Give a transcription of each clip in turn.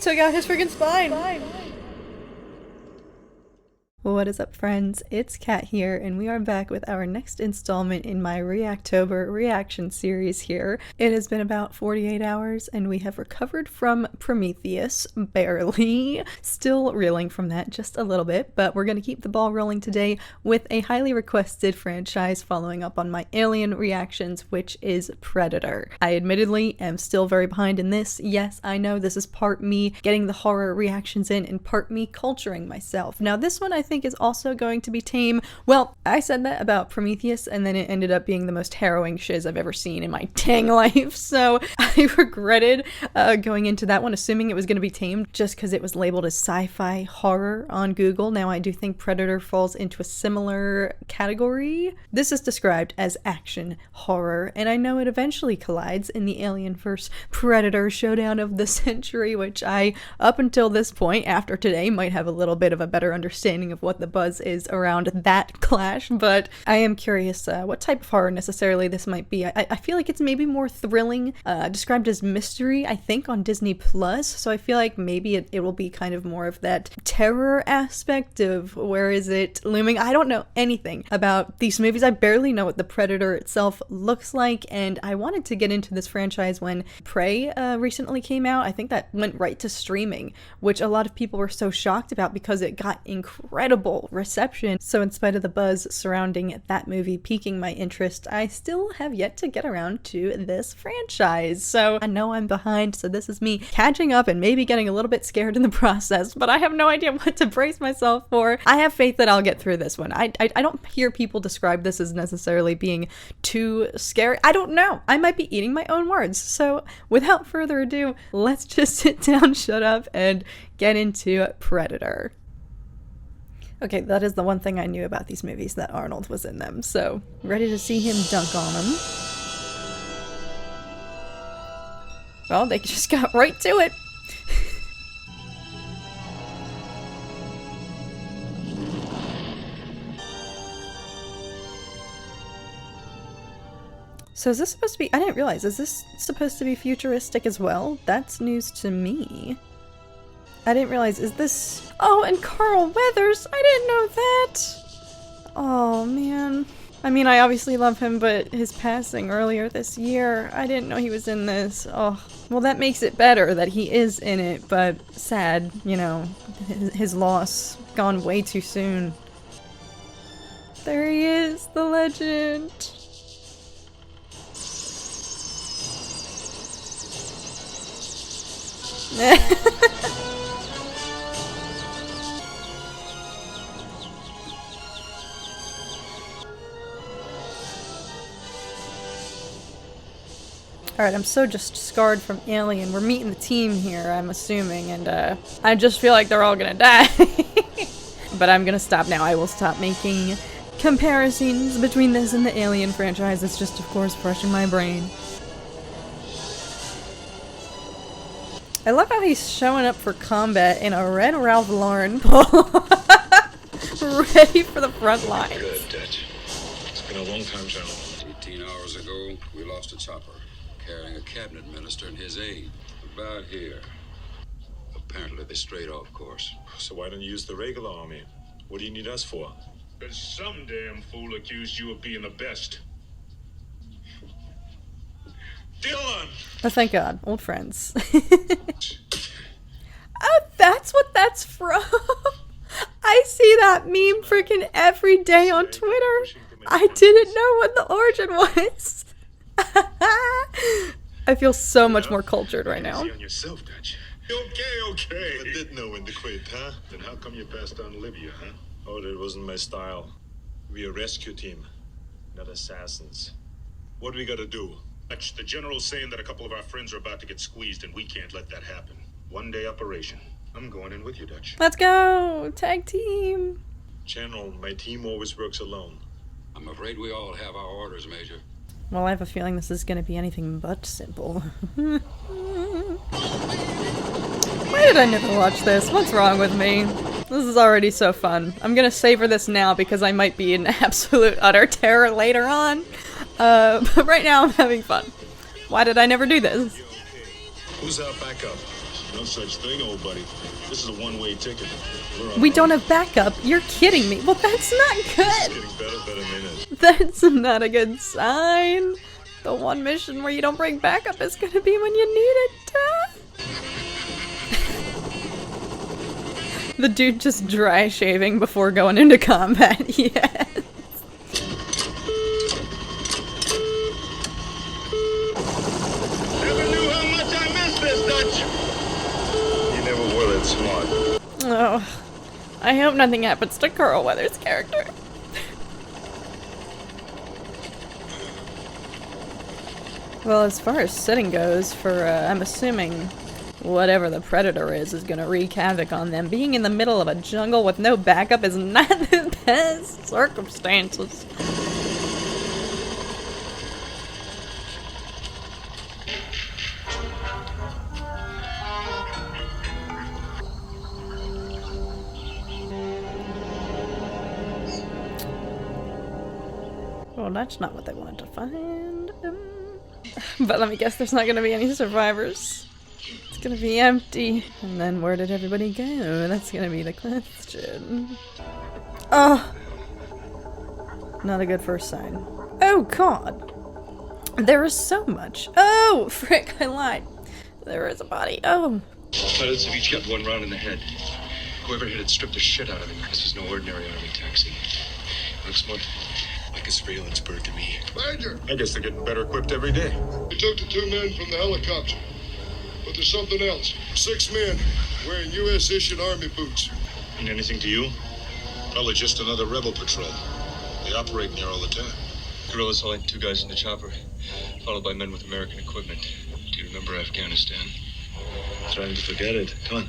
took out his freaking spine! What is up, friends? It's Kat here, and we are back with our next installment in my Reactober reaction series here. It has been about 48 hours, and we have recovered from Prometheus, barely. Still reeling from that just a little bit, but we're going to keep the ball rolling today with a highly requested franchise following up on my Alien reactions, which is Predator. I admittedly am still very behind in this. Yes, I know this is part me getting the horror reactions in and part me culturing myself. Now, this one I think is also going to be tame. Well, I said that about Prometheus and then it ended up being the most harrowing shiz I've ever seen in my dang life, so I regretted going into that one assuming it was going to be tame just because it was labeled as sci-fi horror on Google. Now I do think Predator falls into a similar category. This is described as action horror, and I know it eventually collides in the Alien vs. Predator showdown of the century, which I, up until this point, after today, might have a little bit of a better understanding of what the buzz is around that clash, but I am curious what type of horror necessarily this might be. I feel like it's maybe more thrilling, described as mystery, I think, on Disney Plus, so I feel like maybe it will be kind of more of that terror aspect of where is it looming. I don't know anything about these movies. I barely know what the Predator itself looks like, and I wanted to get into this franchise when Prey recently came out. I think that went right to streaming, which a lot of people were so shocked about because it got incredible reception. So in spite of the buzz surrounding that movie piquing my interest, I still have yet to get around to this franchise. So I know I'm behind, so this is me catching up and maybe getting a little bit scared in the process, but I have no idea what to brace myself for. I have faith that I'll get through this one. I don't hear people describe this as necessarily being too scary. I don't know. I might be eating my own words. So without further ado, let's just sit down, shut up, and get into Predator. Okay, that is the one thing I knew about these movies, that Arnold was in them, so ready to see him dunk on them. Well, they just got right to it. So is this supposed to be— I didn't realize, is this supposed to be futuristic as well? That's news to me. I didn't realize, is this— oh, and Carl Weathers! I didn't know that! Oh, man. I mean, I obviously love him, but his passing earlier this year, I didn't know he was in this. Oh, well, that makes it better that he is in it, but sad, you know, his loss, gone way too soon. There he is, the legend! Alright, I'm so just scarred from Alien. We're meeting the team here, I'm assuming, and I just feel like they're all gonna die. But I'm gonna stop now. I will stop making comparisons between this and the Alien franchise. It's just, of course, fresh in my brain. I love how he's showing up for combat in a red Ralph Lauren polo. Ready for the front lines. Good, Dutch. It's been a long time, General. 18 hours ago, we lost a chopper carrying a cabinet minister and his aide. About here. Apparently they strayed off course. So why don't you use the regular army? What do you need us for? Because some damn fool accused you of being the best. Dylan! Oh, thank God. Old friends. Oh, that's what that's from! I see that meme freaking every day on Twitter. I didn't know what the origin was. I feel so much more cultured right now. On yourself, Dutch. Okay. I did know when to quit, huh? Then how come you passed on Libya, huh? Oh, that wasn't my style. We're a rescue team, not assassins. What do we gotta do? Dutch, the general's saying that a couple of our friends are about to get squeezed and we can't let that happen. One-day operation. I'm going in with you, Dutch. Let's go! Tag team! General, my team always works alone. I'm afraid we all have our orders, Major. Well, I have a feeling this is gonna be anything but simple. Why did I never watch this? What's wrong with me? This is already so fun. I'm gonna savor this now because I might be in absolute utter terror later on. But right now I'm having fun. Why did I never do this? Who's our backup? No such thing, old buddy. This is a one-way ticket. We don't have backup. You're kidding me. Well, that's not It's good. getting better minute. That's not a good sign. The one mission where you don't bring backup is gonna be when you need it. The dude just dry shaving before going into combat. Yes. Never knew how much I missed this, Dutch. You never were that smart. Oh, I hope nothing happens to Carl Weathers' character. Well, as far as setting goes, for I'm assuming whatever the predator is gonna wreak havoc on them. Being in the middle of a jungle with no backup is not the best circumstances. Well, that's not what they wanted to find. But let me guess, there's not gonna be any survivors. It's gonna be empty. And then where did everybody go? That's gonna be the question. Oh! Not a good first sign. Oh god! There is so much. Oh! Frick, I lied. There is a body. Oh! Pilots have each got one round in the head. Whoever hit it stripped the shit out of him. This is no ordinary army taxi. Looks more like a surveillance bird to me. Major! I guess they're getting better equipped every day. We took the 2 men from the helicopter. But there's something else. 6 men wearing U.S.-issued army boots. Mean anything to you? Probably just another rebel patrol. They operate in here all the time. Guerrillas hauling 2 guys in the chopper, followed by men with American equipment. Do you remember Afghanistan? Trying to forget it. Come on.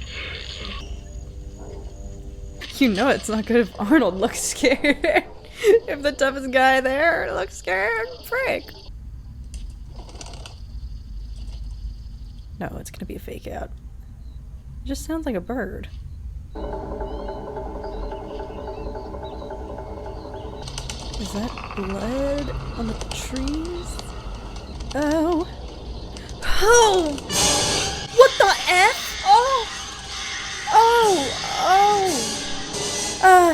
You know it's not good if Arnold looks scared. If the toughest guy there looks scared, frick. No, it's gonna be a fake out. It just sounds like a bird. Is that blood on the trees? Oh. Oh! What the F? Oh! Oh! Oh!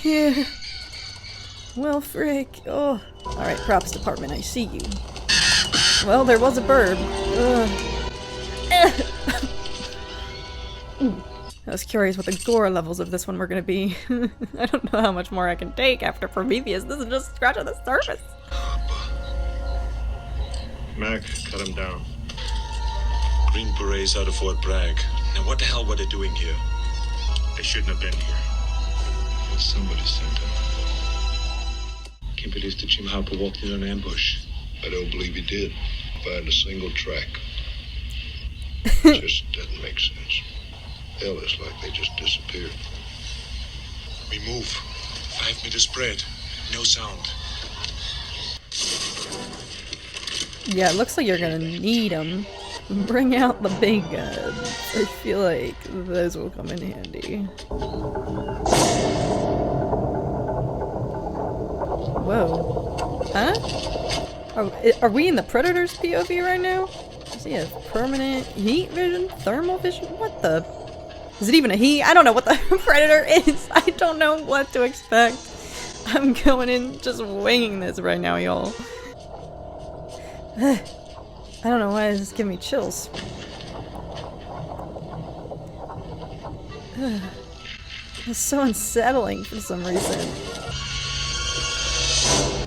Yeah. Well, frick. Oh. Alright, props department, I see you. Well, there was a bird. I was curious what the gore levels of this one were gonna be. I don't know how much more I can take after Prometheus. This is just scratching the surface. Mac, cut him down. Green Berets out of Fort Bragg. Now what the hell were they doing here? They shouldn't have been here. Well, somebody sent them. Can't believe that Jim Harper walked in an ambush. I don't believe he did. Find a single track. Just doesn't make sense. Hell, it's like they just disappeared. We move. 5 meter spread. No sound. Yeah, it looks like you're gonna need them. Bring out the big guns. I feel like those will come in handy. Whoa. Huh? Are we in the Predator's POV right now? Does he have permanent heat vision? Thermal vision? What the? Is it even a he? I don't know what the Predator is. I don't know what to expect. I'm going in just winging this right now, y'all. I don't know why this is giving me chills. It's so unsettling for some reason.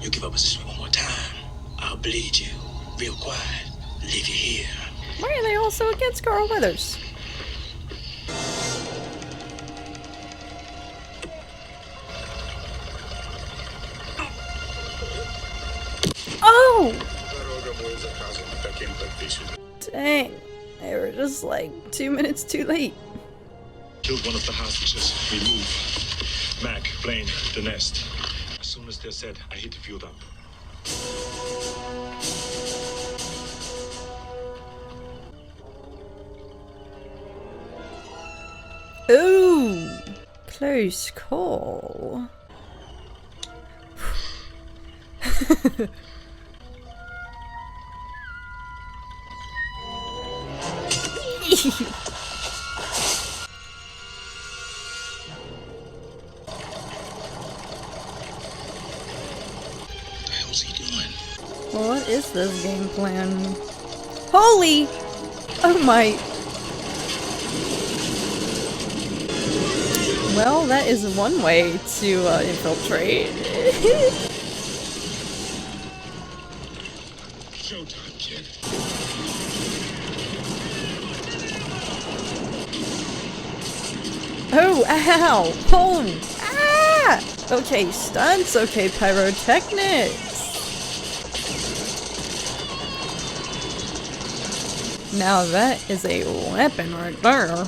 You give up position one more time, I'll bleed you. Real quiet. Leave you here. Why are they all so against Carl Weathers? Oh! Dang. They were just like 2 minutes too late. Killed one of the hostages. We move. Mac, Blaine, the nest. As soon as they're set, I hit the fuel dump. Ooh! Close call. the hell's he doing? Well, what is this game plan? Holy! Oh my... Well, that is one way to infiltrate. Showtime, kid. Oh, ow! Oh! Ah! Okay, stunts. Okay, pyrotechnics. Now that is a weapon right there.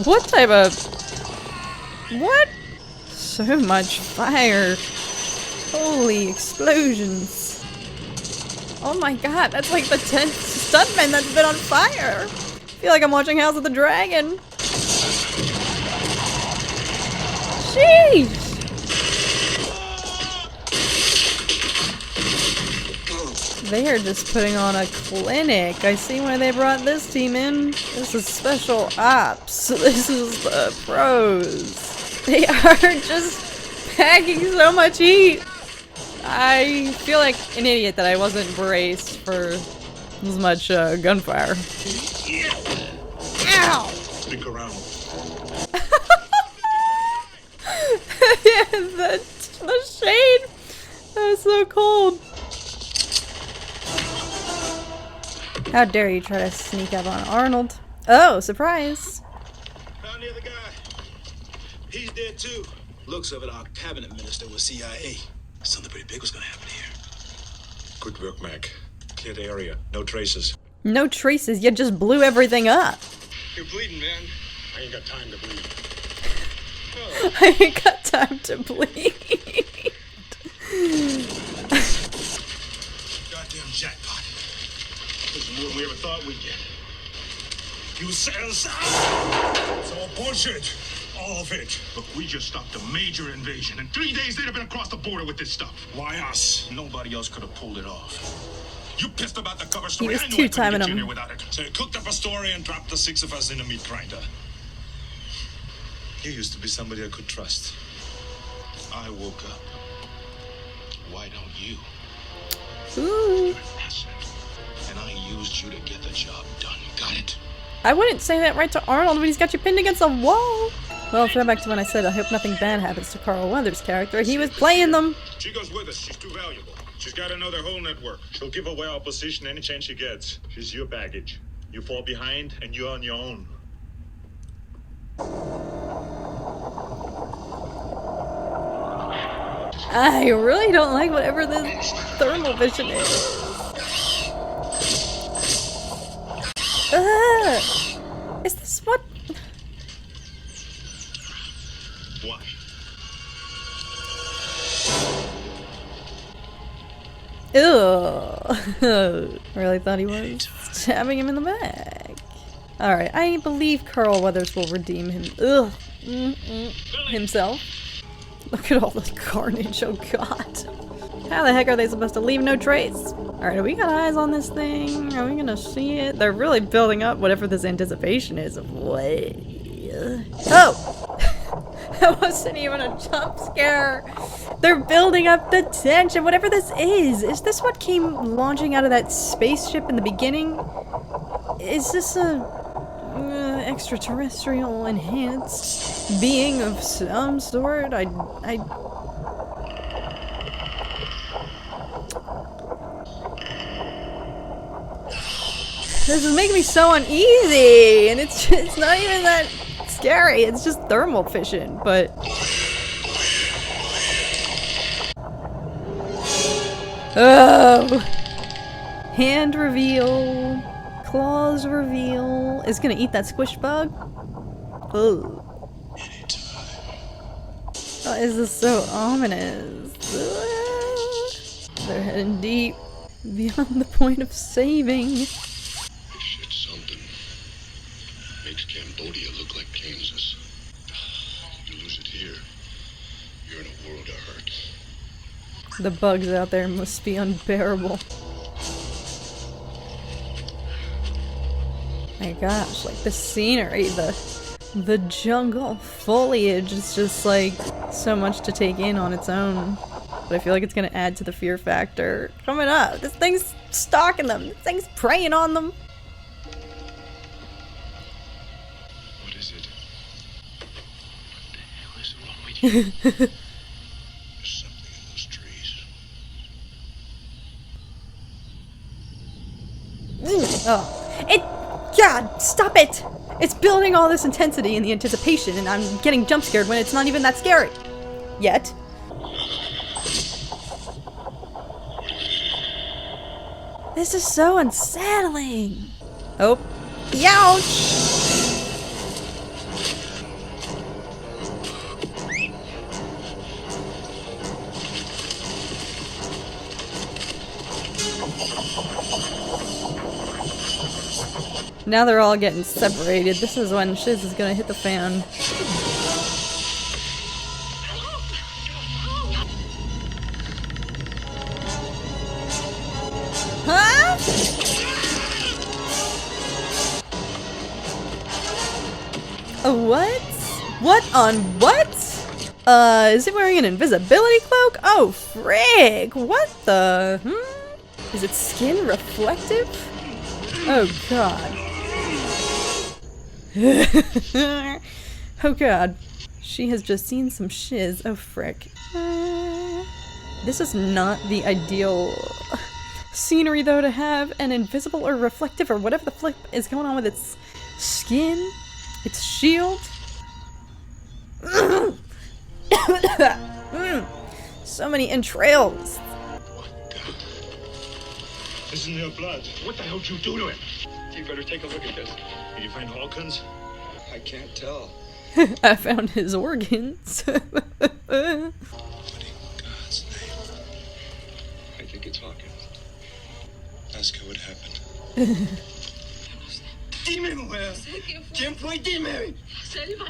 What type of... What? So much fire. Holy explosions. Oh my god, that's like the 10th stuntman that's been on fire. I feel like I'm watching House of the Dragon. Jeez. They are just putting on a clinic. I see why they brought this team in. This is special ops. This is the pros. They are just packing so much heat. I feel like an idiot that I wasn't braced for as much gunfire. Ow! Stick around. Yeah, the shade. That was so cold. How dare you try to sneak up on Arnold? Oh, surprise! Found the other guy. He's dead too. Looks of it, our cabinet minister was CIA. Something pretty big was gonna happen here. Good work, Mac. Clear the area. No traces. No traces, you just blew everything up. You're bleeding, man. I ain't got time to bleed. I ain't got time to bleed. Goddamn jackpot. This is more than we ever thought we'd get. You set us out! It's all bullshit. All of it. Look, we just stopped a major invasion. In 3 days, they'd have been across the border with this stuff. Why us? Nobody else could have pulled it off. You pissed about the cover story. He was I knew I couldn't two-timing get you him. here without it. So you cooked up a story and dropped the 6 of us in a meat grinder. You used to be somebody I could trust. I woke up. Why don't you? Ooh. Asset. And I used you to get the job done. Got it? I wouldn't say that right to Arnold when he's got you pinned against a wall. Well, throw back to when I said I hope nothing bad happens to Carl Weathers' character. He was playing them. She goes with us. She's too valuable. She's got to know their whole network. She'll give away our position any chance she gets. She's your baggage. You fall behind, and you're on your own. I really don't like whatever this thermal vision is. Is this what? Why? Ugh. Really thought he was stabbing him in the back. Alright, I believe Carl Weathers will redeem him. Ugh. Himself. Look at all the carnage, oh god. How the heck are they supposed to leave no trace? Alright, we got eyes on this thing? Are we gonna see it? They're really building up whatever this anticipation is of what... Oh! That wasn't even a jump scare! They're building up the tension, whatever this is! Is this what came launching out of that spaceship in the beginning? Is this a... extraterrestrial enhanced being of some sort? This is making me so uneasy, and it's not even that scary. It's just thermal fission, but oh, hand reveal, claws reveal. Is gonna eat that squish bug. Oh, why is this so ominous? They're heading deep beyond the point of saving. This shit's something. Makes Cambodia look like Kansas. You lose it here, you're in a world of hurt. The bugs out there must be unbearable. My gosh, like the scenery, the jungle foliage is just like so much to take in on its own. But I feel like it's gonna add to the fear factor coming up. This thing's stalking them. This thing's preying on them. What is it? What the hell is wrong with you? There's something in those trees. Oh. God, stop it! It's building all this intensity in the anticipation, and I'm getting jump scared when it's not even that scary. Yet. This is so unsettling. Oh. Youch! Now they're all getting separated. This is when shiz is gonna hit the fan. Huh? A what? What on what? Is it wearing an invisibility cloak? Oh, frig! What the? Is it skin reflective? Oh god. Oh god. She has just seen some shiz. Oh frick. This is not the ideal scenery though to have an invisible or reflective or whatever the flip is going on with its skin, its shield. So many entrails. This is your blood. What the hell did you do to him? You better take a look at this. Did you find Hawkins? I can't tell. I found his organs. What in God's name? I think it's Hawkins. Ask her what happened. Dime, mujer. ¿Quién fue? Dime.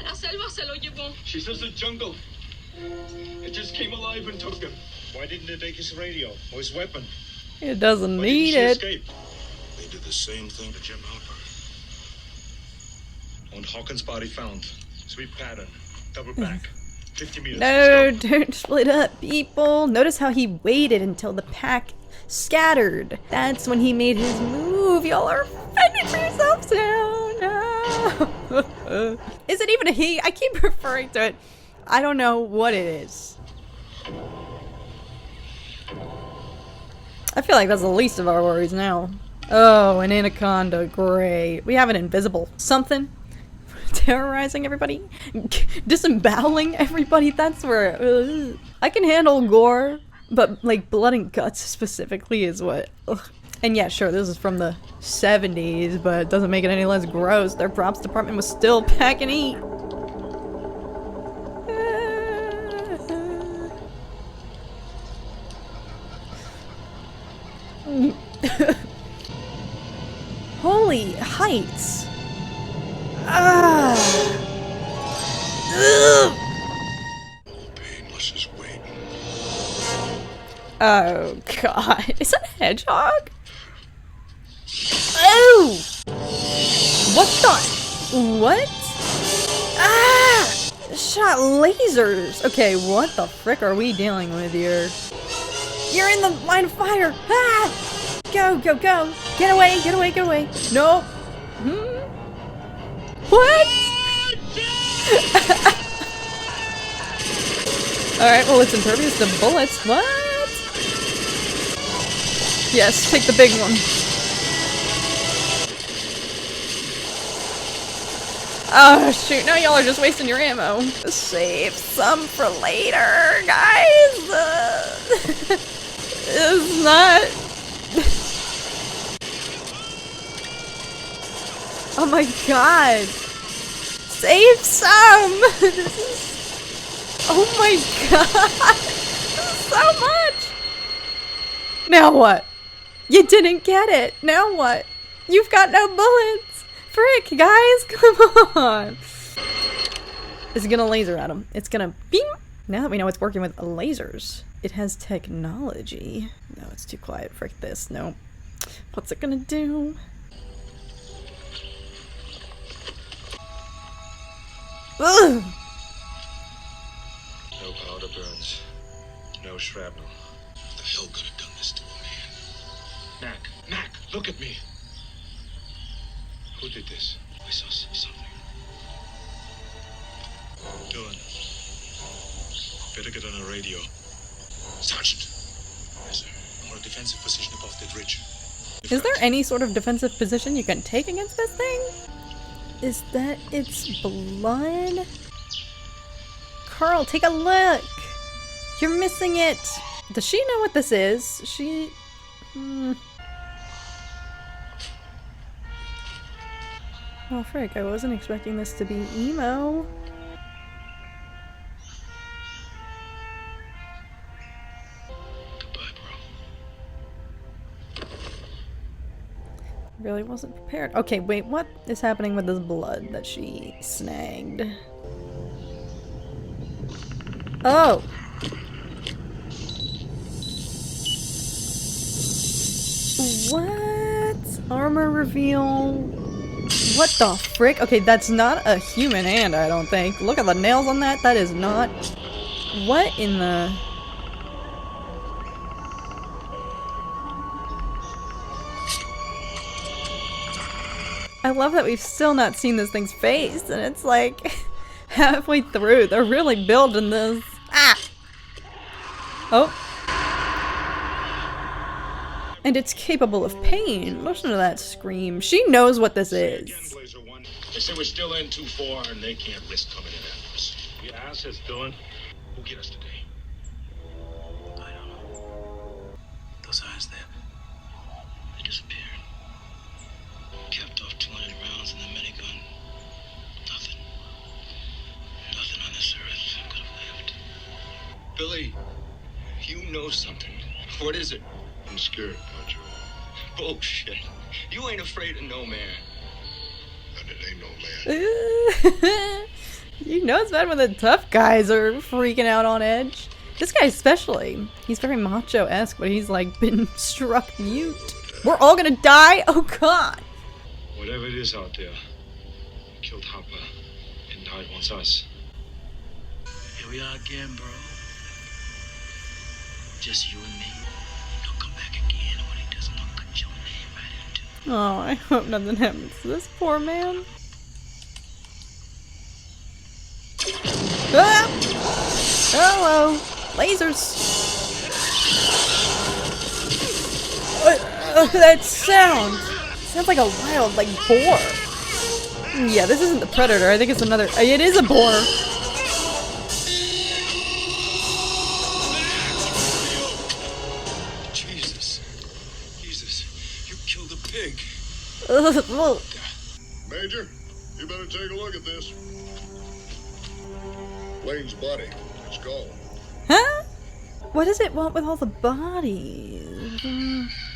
La selva se lo llevó. She says the jungle. It just came alive and took him. Why didn't they take his radio or his weapon? It doesn't Why need didn't she it. escape? They did the same thing to Jim Hopper. On Hawkins' body found. Sweep pattern. Double back. 50 meters. No, Let's go. don't split up, people. Notice how he waited until the pack scattered. That's when he made his move. Y'all are fending for yourselves now. No. Is it even a he? I keep referring to it. I don't know what it is. I feel like that's the least of our worries now. Oh, an anaconda. Great. We have an invisible something. Terrorizing everybody. Disemboweling everybody. That's where... I can handle gore. But, like, blood and guts specifically is what... Ugh. And yeah, sure, this is from the 70s, but it doesn't make it any less gross. Their props department was still packing heat. Holy heights! Ah! Painless is waiting. Oh god, is that a hedgehog? Oh! What the? What? Ah! Shot lasers! Okay, what the frick are we dealing with here? You're in the line of fire! Ah! Go, go, go! Get away, get away, get away! No! What? Alright, well it's impervious to bullets. What? Yes, take the big one. Oh shoot, now y'all are just wasting your ammo. Save some for later, guys! It's not... Oh my god! Save some! This is... Oh my god! This is so much! Now what? You didn't get it! Now what? You've got no bullets! Frick, guys! Come on! It's gonna laser at him. It's gonna beam! Now that we know it's working with lasers, it has technology. No, it's too quiet. Frick this. No. What's it gonna do? Ugh. No powder burns. No shrapnel. What the hell could have done this to a man? Mac, look at me. Who did this? I saw something. Dylan. Better get on a radio. Sergeant. Yes, sir. I'm on a defensive position above that ridge. Is there any sort of defensive position you can take against this thing? Is that its blood? Carl, take a look! You're missing it! Does she know what this is? She... Oh frick, I wasn't expecting this to be emo. Goodbye, bro. Really wasn't prepared. Okay, wait, what is happening with this blood that she snagged? Oh! What? Armor reveal? What the frick? Okay, that's not a human hand, I don't think. Look at the nails on that. That is not... What in the... I love that we've still not seen this thing's face, and it's like halfway through. They're really building this. Ah! Oh. And it's capable of pain. Listen to that scream. She knows what this is. They say we're still in too far, and they can't risk coming in after us. Yeah, says Dylan. Who'll get us today? I don't know. Those eyes there. They disappeared. Capped off 200 rounds in the minigun. Nothing. Nothing on this earth could have lived. Billy, you know something. What is it? I'm scared, Pancho. Bullshit. You ain't afraid of no man. And it ain't no man. You know it's bad when the tough guys are freaking out on edge. This guy especially. He's very macho-esque, but he's like been struck mute. We're all gonna die? Oh god! Whatever it is out there, killed Hopper, and now it wants us. Here we are again, bro. Just you and me. He'll come back again when he doesn't look at your name right into. Oh, I hope nothing happens to this poor man. Ah! Hello! Lasers! That sound! Sounds like a wild, like, boar. Yeah, this isn't the predator. I think it's another... It is a boar! Jesus, you killed a pig. Major, you better take a look at this. Blaine's body. It's gone. Huh? What does it want with all the bodies?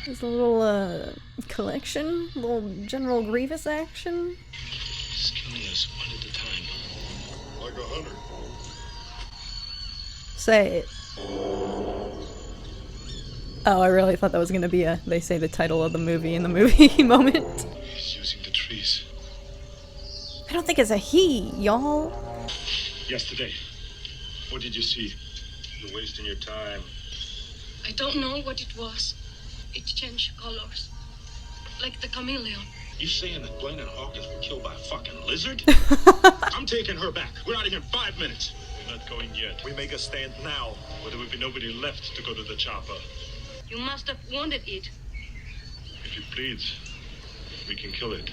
There's a little, collection? A little General Grievous action? He's killing us one at a time. Like a hunter. Say it. Oh, I really thought that was gonna be they say the title of the movie in the movie moment. He's using the trees. I don't think it's a he, y'all. Yesterday, what did you see? You're wasting your time. I don't know what it was. It changed colors. Like the chameleon. You saying that Blaine and Hawkins were killed by a fucking lizard? I'm taking her back. We're out of here in 5 minutes. We're not going yet. We make a stand now. Or there will be nobody left to go to the chopper. You must have wounded it. If it bleeds, we can kill it.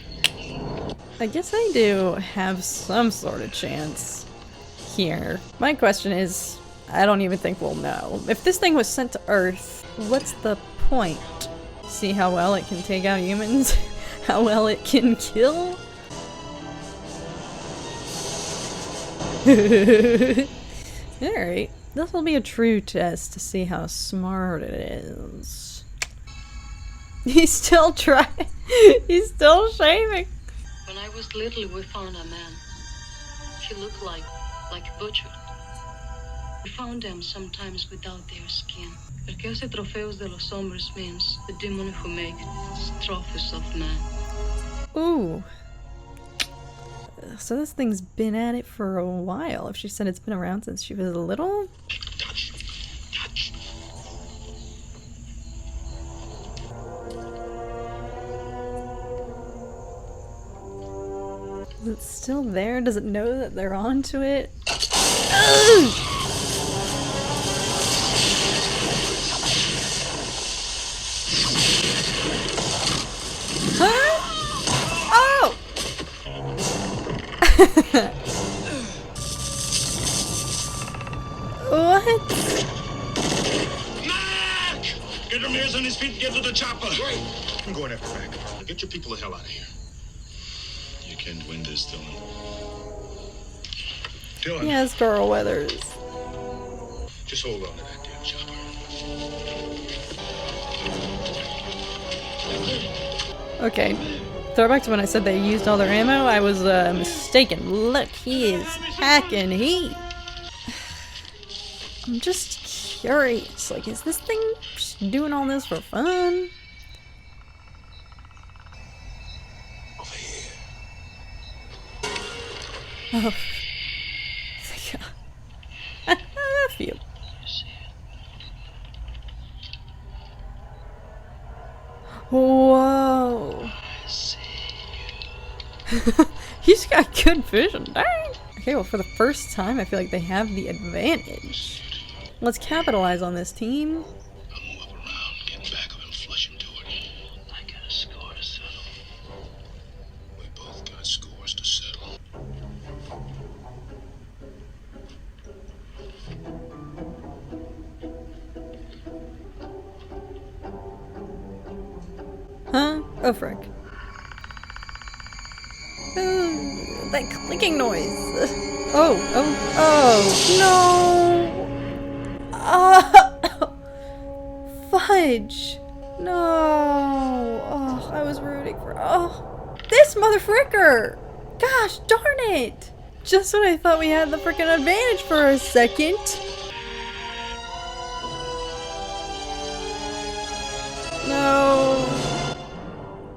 I guess I do have some sort of chance here. My question is, I don't even think we'll know. If this thing was sent to Earth, what's the point? See how well it can take out humans? How well it can kill? Alright, this will be a true test to see how smart it is. He's still trying. He's still shaving. When I was little, we found a man. He looked like Butcher. We found them sometimes without their skin. Porque ese trofeos de los hombres means the demon who makes trophies of man. Ooh. Ugh. So this thing's been at it for a while. If she said it's been around since she was little. Is it still there? Does it know that they're onto it? Ugh! Huh? Oh! What? Mac! Get him hands on his feet and get to the chopper. Right. I'm going after Mac. Get your people the hell out of here. You can't win this, Dylan. Dylan. Yes, Carl Weathers. Just hold on to that damn chopper. Okay. Throw back to when I said they used all their ammo. I was mistaken. Look, he is hacking heat. I'm just curious. Like, is this thing just doing all this for fun? Over here. Oh. I feel. Whoa. He's got good vision, dang. Okay, well, for the first time, I feel like they have the advantage. Let's capitalize on this, team. I'll move up around, get back of him, flush him to it. I got a score to settle. We both got scores to settle. Huh? Oh, frick. Ooh, that clicking noise. Oh, no! Fudge! No! Oh, I was rooting for. Oh! This motherfricker! Gosh darn it! Just when I thought we had the frickin' advantage for a second. No!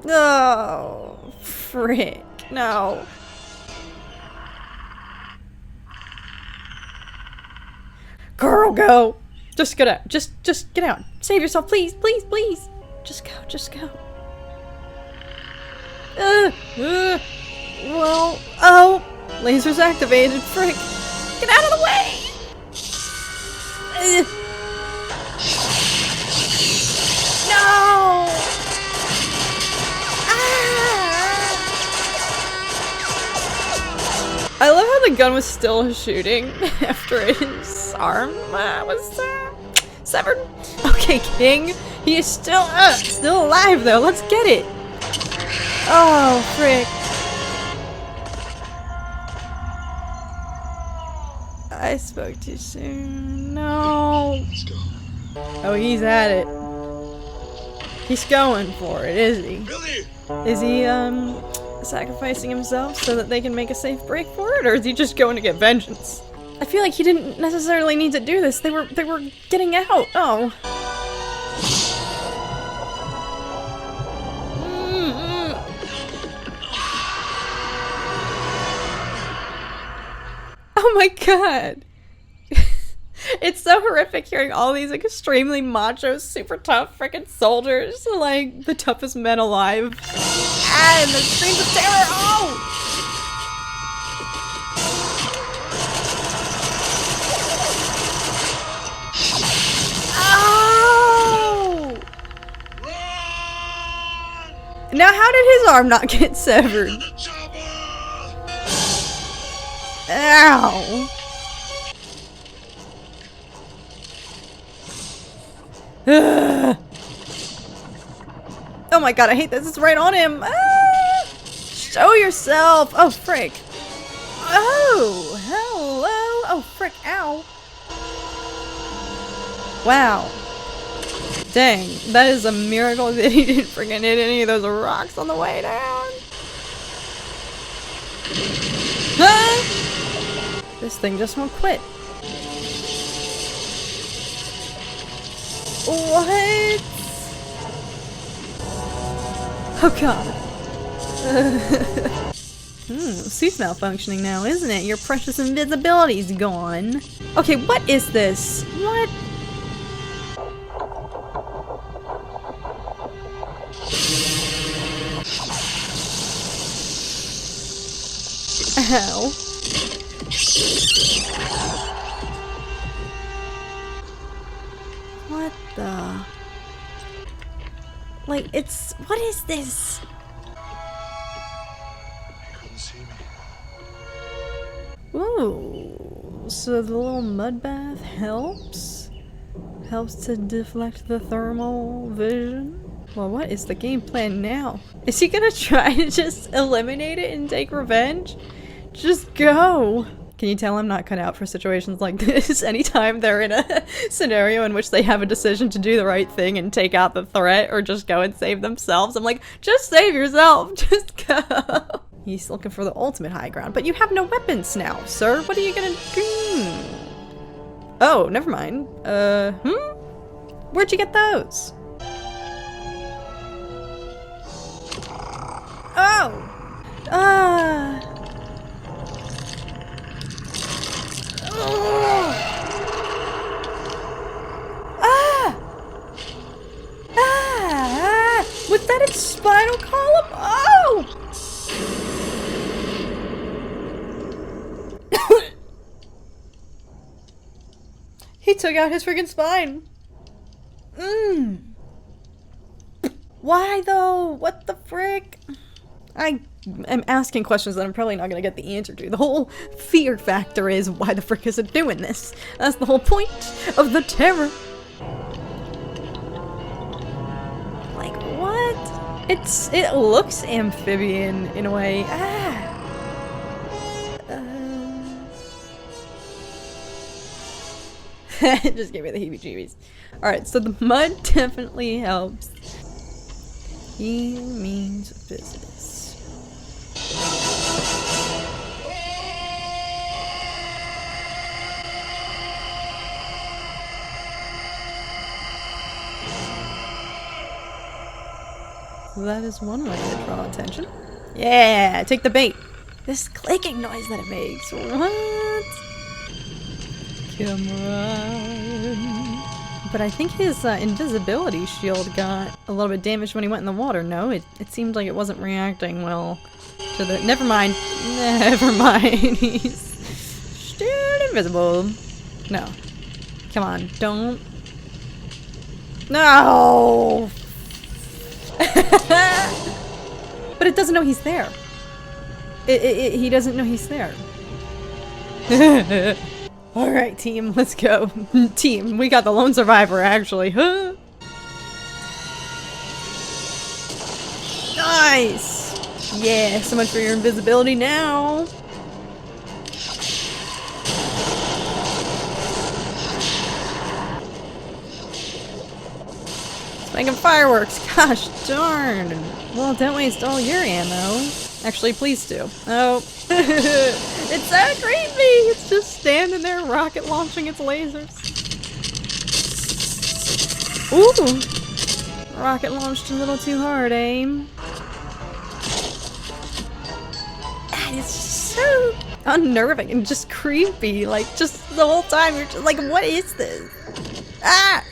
No! Frick! No! Girl, go! Just get out. Just get out. Save yourself, please, please, please. Just go, just go. Well, oh, laser's activated. Frick! Get out of the way! No! I love how the gun was still shooting after his arm was severed. Okay, King. He is still alive though. Let's get it. Oh, frick. I spoke too soon. No. Let's go. Oh, he's at it. He's going for it, is he? Billy! Is he, sacrificing himself so that they can make a safe break for it, or is he just going to get vengeance? I feel like he didn't necessarily need to do this. They were getting out. Oh. Oh my god. It's so horrific hearing all these extremely macho, super tough freaking soldiers, like the toughest men alive. And the screams of terror! Oh! Oh! Now how did his arm not get severed? Ow! Oh my god, I hate this. It's right on him. Ah! Show yourself. Oh, frick. Oh, hello. Oh, frick. Ow. Wow. Dang. That is a miracle that he didn't freaking hit any of those rocks on the way down. Huh? This thing just won't quit. What? Oh god. Suit's malfunctioning now, isn't it? Your precious invisibility's gone. Okay, what is this? What? Ow. What the? Like, it's... What is this? Ooh, so the little mud bath helps? Helps to deflect the thermal vision? Well, what is the game plan now? Is he gonna try to just eliminate it and take revenge? Just go! Can you tell I'm not cut out for situations like this? Anytime they're in a scenario in which they have a decision to do the right thing and take out the threat or just go and save themselves, I'm like, just save yourself! Just go! He's looking for the ultimate high ground, but you have no weapons now, sir. What are you gonna do? Oh, never mind. Where'd you get those? Oh! Was that its spinal column? Oh! He took out his freaking spine. Why though? What the frick? I am asking questions that I'm probably not gonna get the answer to. The whole fear factor is, why the frick is it doing this? That's the whole point of the terror. Like, what? It looks amphibian in a way. It just gave me the heebie-jeebies. Alright, so the mud definitely helps. He means business. That is one way to draw attention. Yeah, take the bait. This clicking noise that it makes. What? Come on. But I think his invisibility shield got a little bit damaged when he went in the water. No, it seemed like it wasn't reacting well to the... Never mind. Never mind. He's still invisible. No. Come on. Don't. No! But it doesn't know he's there. He doesn't know he's there. Alright, team, let's go. Team, we got the lone survivor, actually. Huh? Nice! Yeah, so much for your invisibility now. It's making fireworks. Gosh darn. Well, don't waste all your ammo. Actually, please do. Oh. It's so creepy! It's just standing there rocket launching its lasers. Ooh! Rocket launched a little too hard, aim. It's so unnerving and just creepy. Like, just the whole time you're just like, what is this? Ah!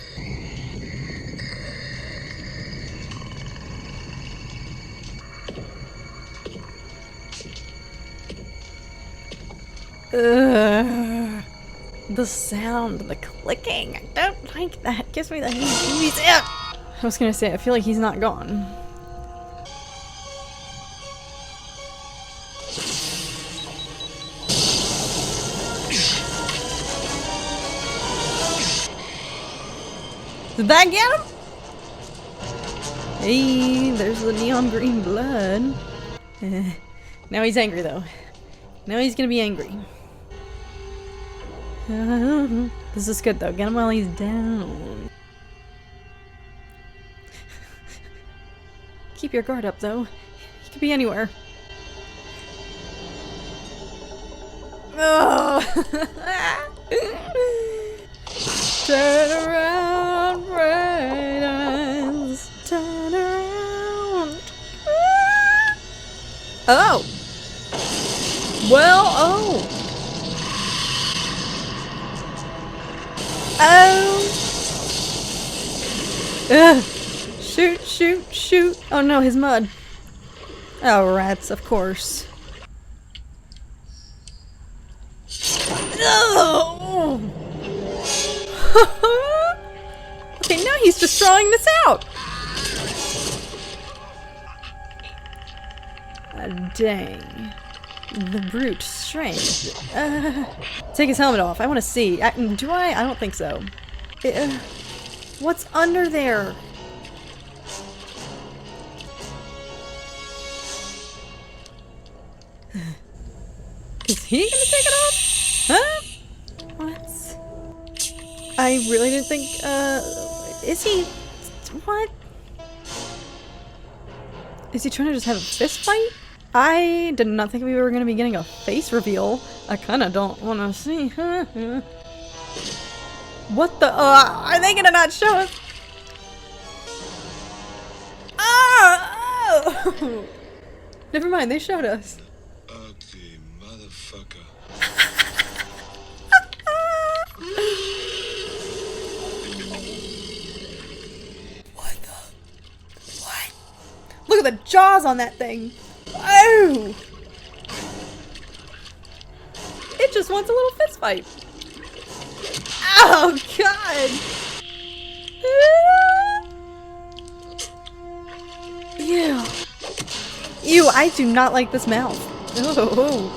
The sound, the clicking. I don't like that. It gives me the heebie-jeebies. I was gonna say, I feel like he's not gone. Did that get him? Hey, there's the neon green blood. Now he's angry though. Now he's gonna be angry. This is good though. Get him while he's down. Keep your guard up though. He could be anywhere. Oh! Turn around, bright eyes. Turn around. Oh! Well, oh. Oh. Ugh. Shoot, shoot, shoot. Oh no, his mud. Oh, rats, of course. No! Okay, now he's just drawing this out. Dang. The brute strength. Take his helmet off. I want to see. Do I? I don't think so. What's under there? Is he gonna take it off? Huh? What? I really didn't think, is he? What? Is he trying to just have a fist fight? I did not think we were gonna be getting a face reveal. I kinda don't wanna see. What the, are they gonna not show us? Oh! Never mind, they showed us. Ugly motherfucker. What the? What? Look at the jaws on that thing. Oh! It just wants a little fist fight. Oh god! Ew. Ew, I do not like this mouth. Oh.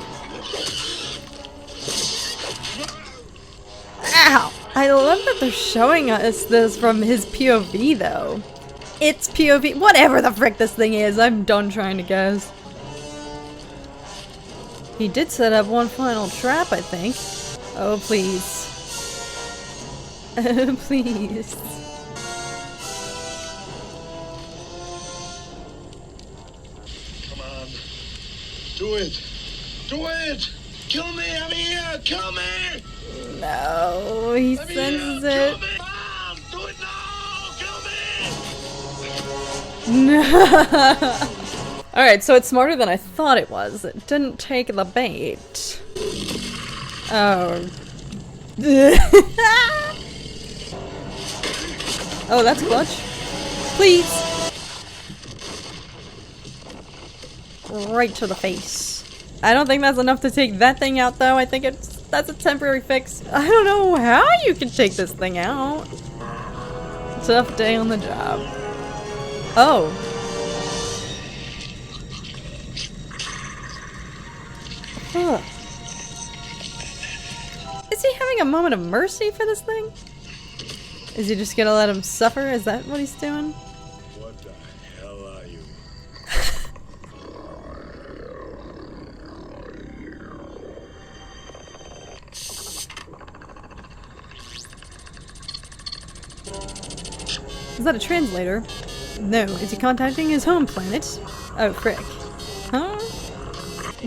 Ow! I love that they're showing us this from his POV though. It's POV, whatever the frick this thing is, I'm done trying to guess. He did set up one final trap, I think. Oh, please. Please. Come on. Do it. Do it. Kill me. I'm here. Kill me. No, he senses it. Kill me. Mom, do it now. Kill me. No. Alright, so it's smarter than I thought it was. It didn't take the bait. Oh. Oh, that's clutch. Please. Right to the face. I don't think that's enough to take that thing out though. I think that's a temporary fix. I don't know how you can take this thing out. Tough day on the job. Oh. Huh. Is he having a moment of mercy for this thing? Is he just gonna let him suffer? Is that what he's doing? What the hell are you? Is that a translator? No. Is he contacting his home planet? Oh, frick. Huh?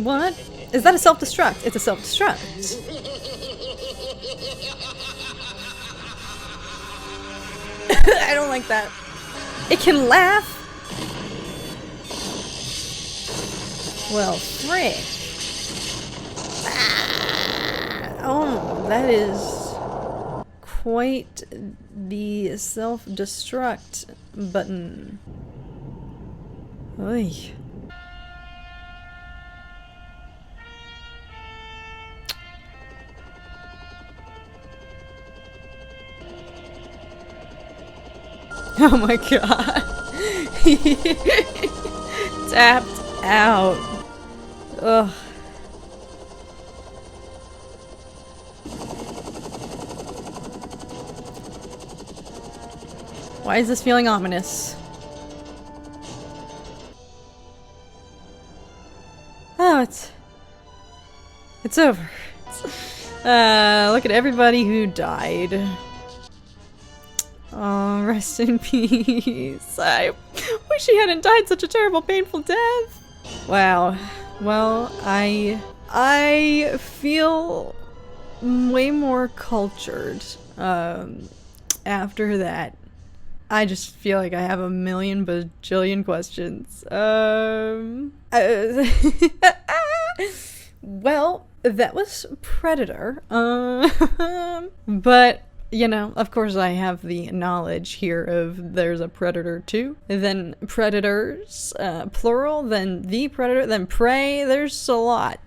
What? Is that a self-destruct? It's a self-destruct. I don't like that. It can laugh? Well, frick. Ah, oh, that is quite the self-destruct button. Oy. Oh my god. Tapped out. Ugh. Why is this feeling ominous? Oh, it's over. Look at everybody who died. Oh, rest in peace. I wish he hadn't died such a terrible, painful death. Wow. Well, I feel way more cultured after that. I just feel like I have a million bajillion questions. Wait. Well, that was Predator. But you know, of course I have the knowledge here of there's a Predator 2, then Predators, plural, then the Predator, then Prey. There's a lot.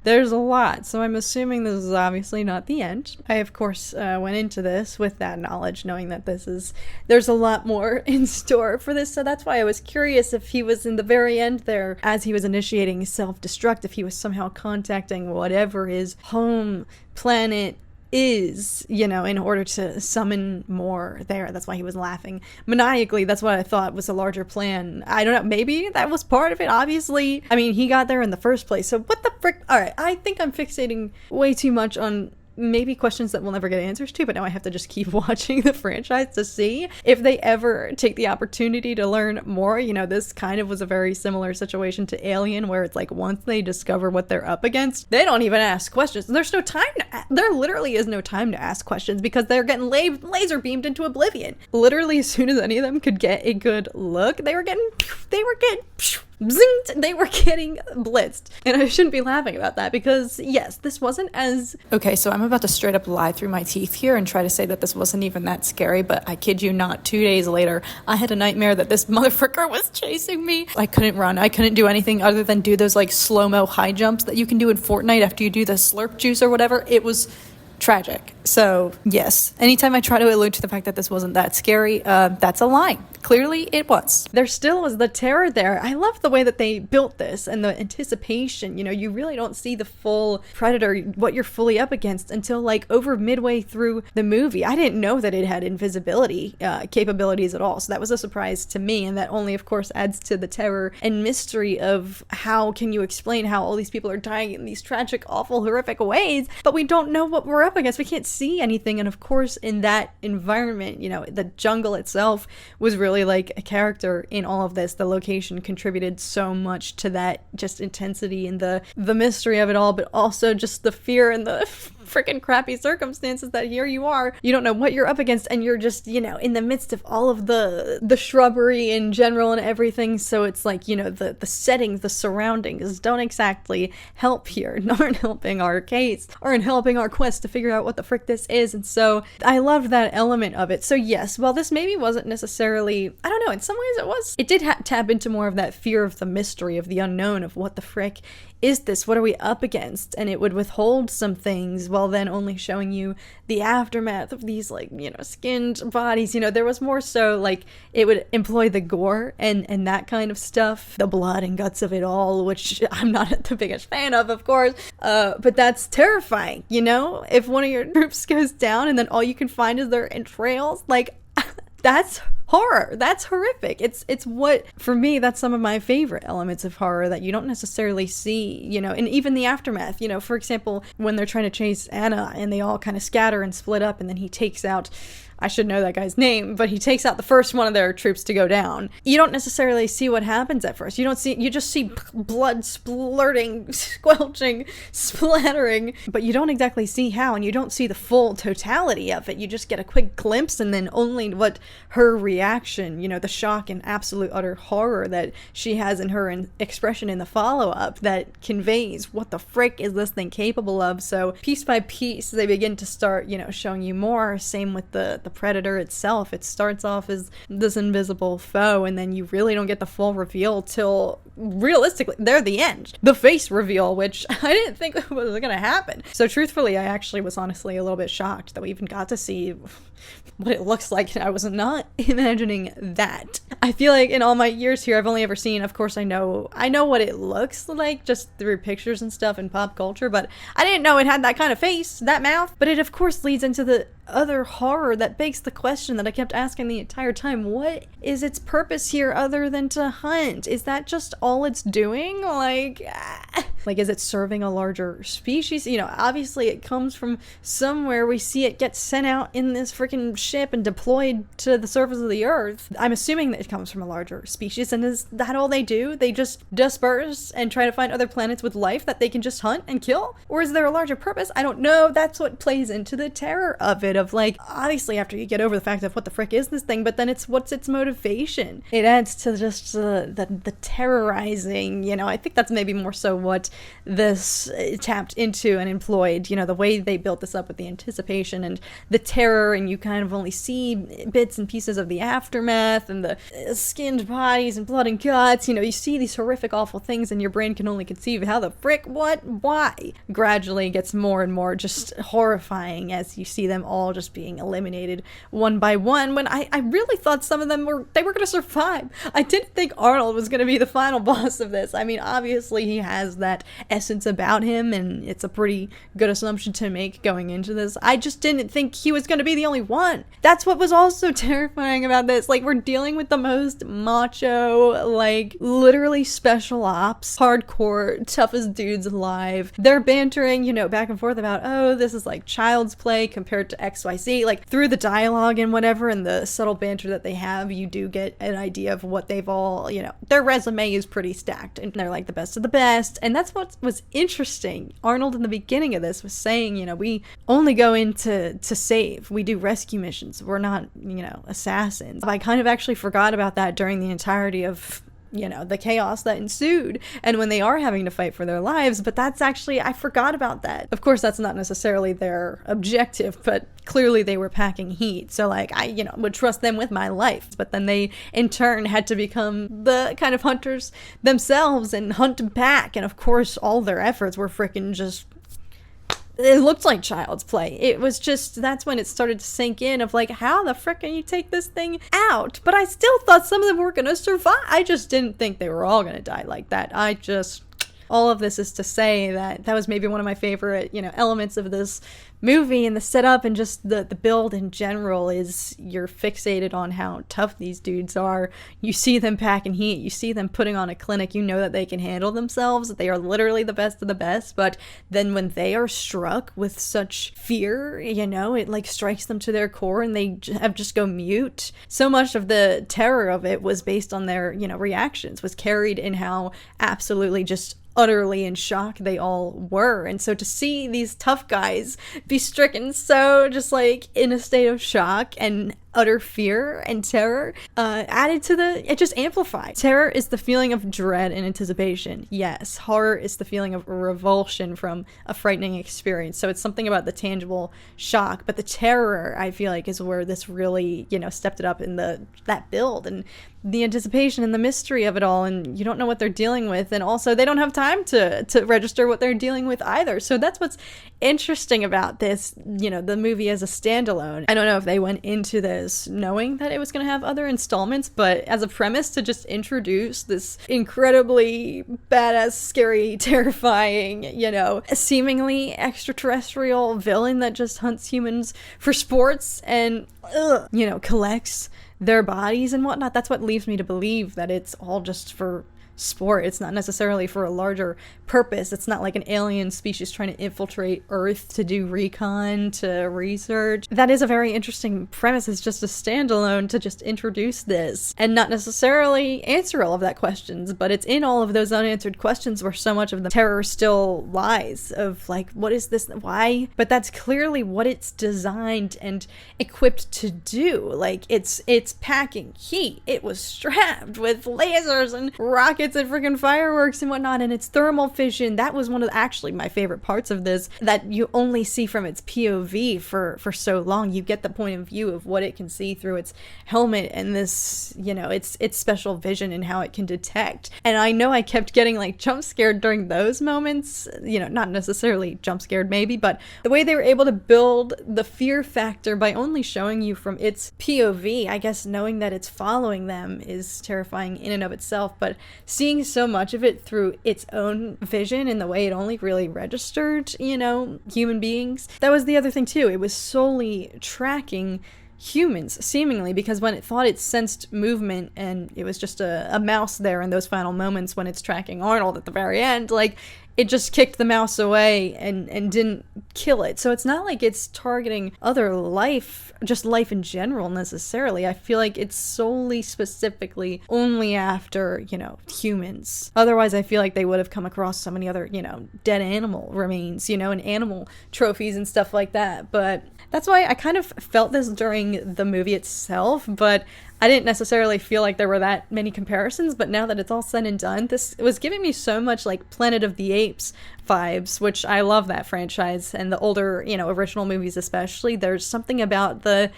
So I'm assuming this is obviously not the end. I, of course, went into this with that knowledge, knowing that there's a lot more in store for this, so that's why I was curious if he was in the very end there, as he was initiating self-destruct, if he was somehow contacting whatever his home planet is, you know, in order to summon more there. That's why he was laughing maniacally. That's what I thought was a larger plan. I don't know, maybe that was part of it. Obviously, I mean, he got there in the first place, so what the frick. All right, I think I'm fixating way too much on maybe questions that we'll never get answers to, but now I have to just keep watching the franchise to see if they ever take the opportunity to learn more. You know, this kind of was a very similar situation to Alien, where it's like once they discover what they're up against, they don't even ask questions. There's no time there literally is no time to ask questions because they're getting laser beamed into oblivion. Literally, as soon as any of them could get a good look, they were getting zinged, they were getting blitzed. And I shouldn't be laughing about that because, yes, this wasn't as... Okay, so I'm about to straight up lie through my teeth here and try to say that this wasn't even that scary, but I kid you not, 2 days later, I had a nightmare that this motherfricker was chasing me. I couldn't run. I couldn't do anything other than do those, like, slow-mo high jumps that you can do in Fortnite after you do the slurp juice or whatever. It was tragic. So, yes, anytime I try to allude to the fact that this wasn't that scary, that's a lie. Clearly, it was. There still was the terror there. I love the way that they built this and the anticipation. You know, you really don't see the full Predator, what you're fully up against, until like over midway through the movie. I didn't know that it had invisibility capabilities at all, so that was a surprise to me, and that only, of course, adds to the terror and mystery of how can you explain how all these people are dying in these tragic, awful, horrific ways, but we don't know what we're up against. We can't see anything, and of course, in that environment, you know, the jungle itself was really like a character in all of this. The location contributed so much to that just intensity and the mystery of it all, but also just the fear and the freaking crappy circumstances that here you are, you don't know what you're up against, and you're just, you know, in the midst of all of the shrubbery in general and everything. So it's like, you know, the settings, the surroundings don't exactly help here, aren't helping our case, aren't helping our quest to figure out what the frick this is. And so I loved that element of it. So yes, while this maybe wasn't necessarily, I don't know, in some ways it did tap into more of that fear of the mystery, of the unknown, of what the frick is this? What are we up against? And it would withhold some things while then only showing you the aftermath of these, like, you know, skinned bodies. You know, there was more so like it would employ the gore and that kind of stuff, the blood and guts of it all, which I'm not the biggest fan of course, but that's terrifying, you know? If one of your troops goes down and then all you can find is their entrails, like, that's horror. That's horrific. It's what, for me, that's some of my favorite elements of horror that you don't necessarily see, you know, and even the aftermath, you know, for example, when they're trying to chase Anna and they all kind of scatter and split up, and then he takes out, I should know that guy's name, but he takes out the first one of their troops to go down. You don't necessarily see what happens at first. You just see blood splurting, squelching, splattering, but you don't exactly see how, and you don't see the full totality of it. You just get a quick glimpse, and then only what her reaction, you know, the shock and absolute utter horror that she has in her expression in the follow-up that conveys what the frick is this thing capable of. So piece by piece, they begin to start, you know, showing you more. Same with the Predator itself. It starts off as this invisible foe, and then you really don't get the full reveal till, realistically, they're the end. The face reveal, which I didn't think was going to happen. So truthfully, I actually was honestly a little bit shocked that we even got to see what it looks like. I was not imagining that. I feel like in all my years here, I've only ever seen, of course, I know what it looks like just through pictures and stuff in pop culture, but I didn't know it had that kind of face, that mouth. But it, of course, leads into the other horror that begs the question that I kept asking the entire time. What is its purpose here other than to hunt? Is that just all it's doing? Like, is it serving a larger species? You know, obviously it comes from somewhere. We see it get sent out in this freaking ship and deployed to the surface of the earth. I'm assuming that it comes from a larger species, and is that all they do? They just disperse and try to find other planets with life that they can just hunt and kill? Or is there a larger purpose? I don't know. That's what plays into the terror of it, of like, obviously after you get over the fact of what the frick is this thing, but then it's what's its motivation. It adds to just the terrorizing, you know. I think that's maybe more so what this tapped into and employed, you know, the way they built this up with the anticipation and the terror, and you kind of only see bits and pieces of the aftermath and the skinned bodies and blood and guts. You know, you see these horrific, awful things and your brain can only conceive how the frick, what, why. Gradually gets more and more just horrifying as you see them all just being eliminated one by one, when I really thought some of them were going to survive. I didn't think Arnold was going to be the final boss of this. I mean, obviously he has that essence about him, and it's a pretty good assumption to make going into this. I just didn't think he was going to be the only one. That's what was also terrifying about this. Like, we're dealing with the most macho, like, literally special ops, hardcore, toughest dudes alive. They're bantering, you know, back and forth about, oh, this is like child's play compared to XYZ. Like, through the dialogue and whatever and the subtle banter that they have, you do get an idea of what they've all, you know, their resume is pretty stacked and they're like the best of the best. And that's what was interesting. Arnold in the beginning of this was saying, you know, we only go in to save. We do rescue missions. We're not, you know, assassins. I kind of actually forgot about that during the entirety of, you know, the chaos that ensued and when they are having to fight for their lives. But that's actually, I forgot about that. Of course, that's not necessarily their objective, but clearly they were packing heat. So like, I, you know, would trust them with my life. But then they in turn had to become the kind of hunters themselves and hunt back. And of course, all their efforts were freaking just, it looked like child's play. It was just, that's when it started to sink in of like, how the frick can you take this thing out? But I still thought some of them were gonna survive. I just didn't think they were all gonna die like that. All of this is to say that that was maybe one of my favorite, you know, elements of this movie, and the setup and just the build in general is you're fixated on how tough these dudes are. You see them packing heat, you see them putting on a clinic, you know that they can handle themselves, that they are literally the best of the best. But then when they are struck with such fear, you know, it like strikes them to their core and they just go mute. So much of the terror of it was based on their, you know, reactions, was carried in how absolutely just utterly in shock they all were. And so to see these tough guys be stricken so just like in a state of shock and utter fear and terror added to it just amplified. Terror is the feeling of dread and anticipation. Yes, horror is the feeling of revulsion from a frightening experience. So it's something about the tangible shock, but the terror, I feel like, is where this really, you know, stepped it up in that build, and the anticipation and the mystery of it all, and you don't know what they're dealing with, and also they don't have time to register what they're dealing with either. So that's what's interesting about this, you know, the movie as a standalone. I don't know if they went into this knowing that it was going to have other installments, but as a premise to just introduce this incredibly badass, scary, terrifying, you know, seemingly extraterrestrial villain that just hunts humans for sports and, you know, collects their bodies and whatnot. That's what leaves me to believe that it's all just for sport. It's not necessarily for a larger purpose. It's not like an alien species trying to infiltrate Earth to do recon, to research. That is a very interesting premise. It's just a standalone to just introduce this and not necessarily answer all of that questions, but it's in all of those unanswered questions where so much of the terror still lies, of like, what is this? Why? But that's clearly what it's designed and equipped to do. Like, it's packing heat. It was strapped with lasers and rockets and freaking fireworks and whatnot, and its thermal vision. That was one of actually my favorite parts of this, that you only see from its POV for so long. You get the point of view of what it can see through its helmet and this, you know, its special vision and how it can detect. And I know I kept getting like jump scared during those moments, you know, not necessarily jump scared maybe, but the way they were able to build the fear factor by only showing you from its POV, I guess knowing that it's following them is terrifying in and of itself, but seeing so much of it through its own vision and the way it only really registered, you know, human beings. That was the other thing too. It was solely tracking humans, seemingly, because when it thought it sensed movement and it was just a mouse there in those final moments when it's tracking Arnold at the very end, like, it just kicked the mouse away and didn't kill it. So it's not like it's targeting other life, just life in general necessarily. I feel like it's solely specifically only after, you know, humans. Otherwise, I feel like they would have come across so many other, you know, dead animal remains, you know, and animal trophies and stuff like that. But that's why I kind of felt this during the movie itself, but I didn't necessarily feel like there were that many comparisons. But now that it's all said and done, this was giving me so much like Planet of the Apes vibes, which I love that franchise, and the older, you know, original movies especially. There's something about the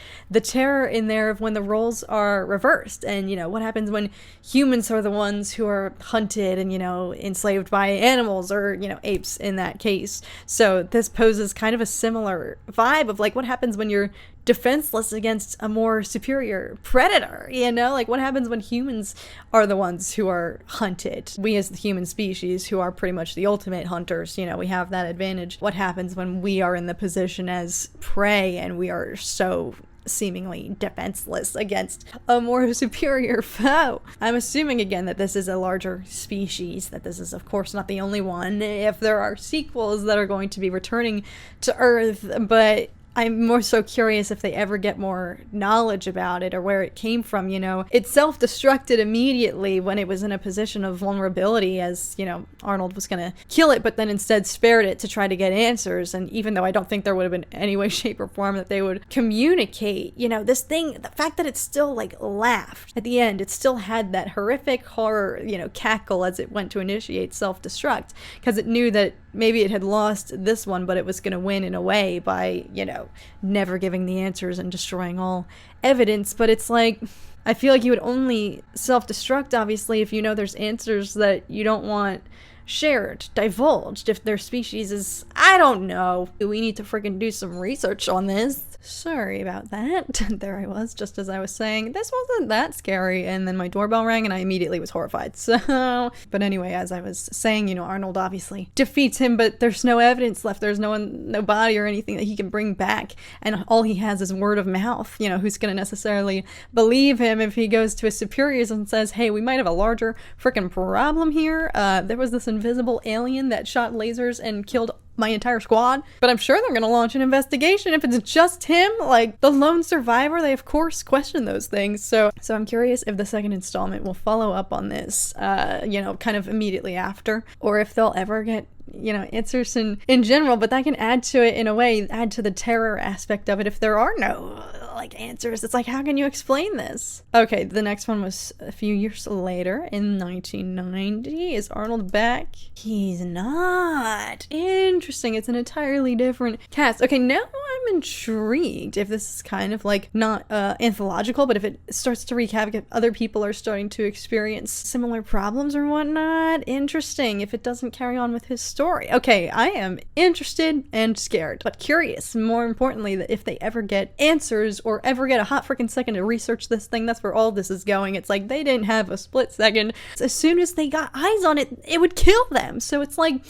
terror in there of when the roles are reversed, and, you know, what happens when humans are the ones who are hunted and, you know, enslaved by animals, or, you know, apes in that case. So this poses kind of a similar vibe of like what happens when you're defenseless against a more superior predator, you know, like what happens when humans are the ones who are hunted. We as the human species, who are pretty much the ultimate hunters, you know, we have that advantage. What happens when we are in the position as prey and we are so seemingly defenseless against a more superior foe? I'm assuming again that this is a larger species, that this is of course not the only one, if there are sequels that are going to be returning to Earth, but I'm more so curious if they ever get more knowledge about it or where it came from. You know, it self-destructed immediately when it was in a position of vulnerability, as, you know, Arnold was gonna kill it, but then instead spared it to try to get answers. And even though I don't think there would have been any way, shape, or form that they would communicate, you know, this thing, the fact that it still like laughed at the end, it still had that horrific horror, you know, cackle as it went to initiate self-destruct, because it knew that maybe it had lost this one, but it was going to win in a way by, you know, never giving the answers and destroying all evidence. But it's like, I feel like you would only self-destruct, obviously, if you know there's answers that you don't want shared, divulged, if their species is, I don't know. We need to freaking do some research on this. Sorry about that. There I was, just as I was saying, this wasn't that scary, and then my doorbell rang and I immediately was horrified. So, but anyway, as I was saying, you know, Arnold obviously defeats him, but there's no evidence left. There's no body or anything that he can bring back, and all he has is word of mouth. You know, who's gonna necessarily believe him if he goes to his superiors and says, hey, we might have a larger freaking problem here. There was this invisible alien that shot lasers and killed my entire squad, but I'm sure they're gonna launch an investigation if it's just him, like the lone survivor. They of course question those things. So I'm curious if the second installment will follow up on this, you know, kind of immediately after, or if they'll ever get, you know, answers in general. But that can add to it in a way, add to the terror aspect of it. If there are no like answers, it's like, how can you explain this? Okay, the next one was a few years later in 1990. Is Arnold back? He's not. Interesting. It's an entirely different cast. Okay, now I'm intrigued if this is kind of like not anthological, but if it starts to wreak havoc, if other people are starting to experience similar problems or whatnot. Interesting if it doesn't carry on with his story. Okay, I am interested and scared, but curious, more importantly, that if they ever get answers or ever get a hot freaking second to research this thing. That's where all this is going. It's like they didn't have a split second. As soon as they got eyes on it, it would kill them. So it's like,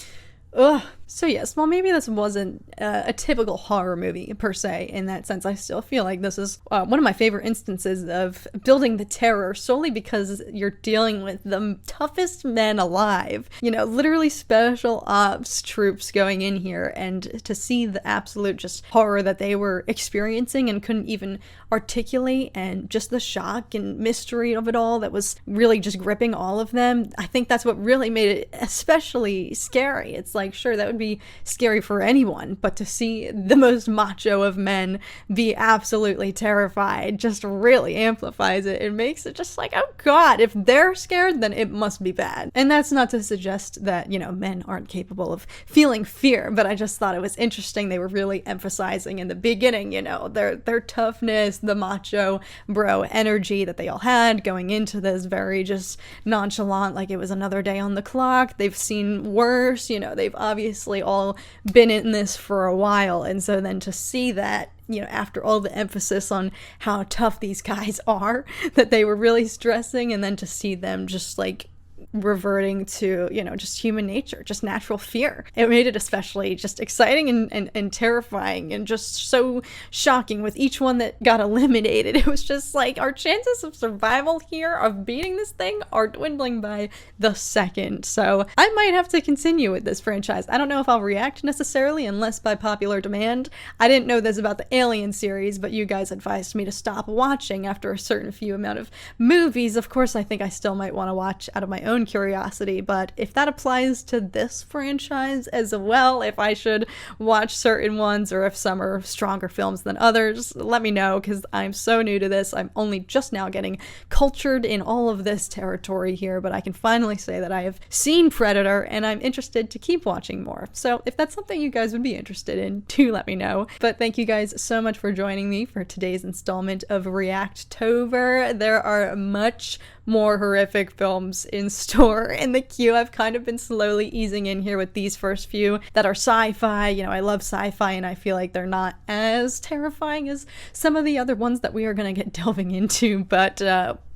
ugh. So yes, well, maybe this wasn't a typical horror movie per se in that sense. I still feel like this is one of my favorite instances of building the terror solely because you're dealing with the toughest men alive. You know, literally special ops troops going in here, and to see the absolute just horror that they were experiencing and couldn't even articulate, and just the shock and mystery of it all that was really just gripping all of them. I think that's what really made it especially scary. It's like, sure, that would be scary for anyone, but to see the most macho of men be absolutely terrified just really amplifies it. It makes it just like, oh god, if they're scared, then it must be bad. And that's not to suggest that, you know, men aren't capable of feeling fear, but I just thought it was interesting. They were really emphasizing in the beginning, you know, their toughness, the macho bro energy that they all had going into this, very just nonchalant, like it was another day on the clock. They've seen worse, you know, they've obviously all been in this for a while, and so then to see that, you know, after all the emphasis on how tough these guys are, that they were really stressing, and then to see them just like reverting to, you know, just human nature, just natural fear. It made it especially just exciting and terrifying and just so shocking with each one that got eliminated. It was just like our chances of survival here, of beating this thing, are dwindling by the second. So I might have to continue with this franchise. I don't know if I'll react necessarily unless by popular demand. I didn't know this about the Alien series, but you guys advised me to stop watching after a certain few amount of movies. Of course, I think I still might want to watch out of my own curiosity, but if that applies to this franchise as well, if I should watch certain ones or if some are stronger films than others, let me know, because I'm so new to this. I'm only just now getting cultured in all of this territory here, but I can finally say that I have seen Predator and I'm interested to keep watching more. So if that's something you guys would be interested in, do let me know. But thank you guys so much for joining me for today's installment of Reactober. There are much more horrific films in store in the queue. I've kind of been slowly easing in here with these first few that are sci-fi. You know, I love sci-fi and I feel like they're not as terrifying as some of the other ones that we are going to get delving into, but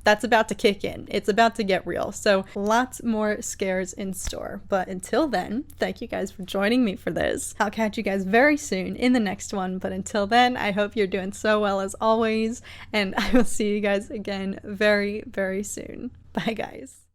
that's about to kick in. It's about to get real. So lots more scares in store. But until then, thank you guys for joining me for this. I'll catch you guys very soon in the next one. But until then, I hope you're doing so well as always. And I will see you guys again very, very soon. Bye, guys.